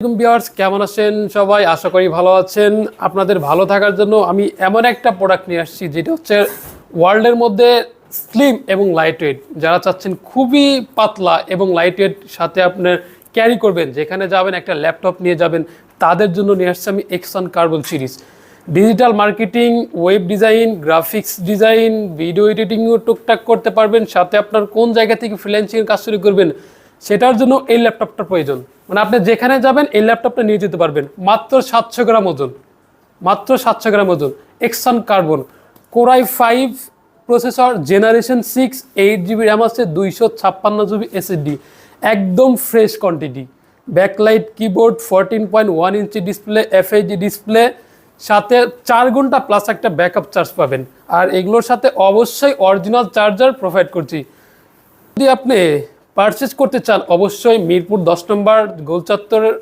Viewers কেমন আছেন সবাই? আশা করি ভালো আছেন। আপনাদের ভালো থাকার জন্য আমি এমন একটা প্রোডাক্ট নিয়ে আসছি যেটা হচ্ছে ওয়ার্ল্ডের মধ্যে স্লিম এবং লাইট ওয়েট। যারা চাচ্ছেন খুবই পাতলা এবং লাইট ওয়েট সাথে আপনার ক্যারি করবেন, যেখানে যাবেন একটা ল্যাপটপ নিয়ে যাবেন, তাদের জন্য নিয়ে আসছি আমি এক্সন carbon series. Digital marketing, web design, graphics design, video এডিটিংও টুকটাক করতে পারবেন। সাথে আপনার কোন জায়গা থেকে ফ্রিল্যান্সিংয়ের কাজ শুরু করবেন সেটার জন্য এই ল্যাপটপটার প্রয়োজন। মানে আপনি যেখানে যাবেন এই ল্যাপটপটা নিয়ে যেতে পারবেন। মাত্র 700 গ্রাম ওজন, মাত্র 700 গ্রাম ওজন। X one carbon core i 5 processor, generation 6, 8 GB RAM আছে, 256 GB SSD, একদম fresh quantity. Backlight keyboard, 14.1 inch display, FHD display, সাথে 4 ঘন্টা প্লাস একটা ব্যাকআপ চার্জ পাবেন। আর এগুলোর সাথে অবশ্যই অরিজিনাল চার্জার প্রোভাইড করছি। যদি আপনি পারচেজ করতে চান অবশ্যই মিরপুর 10 নম্বর গোল চত্বরের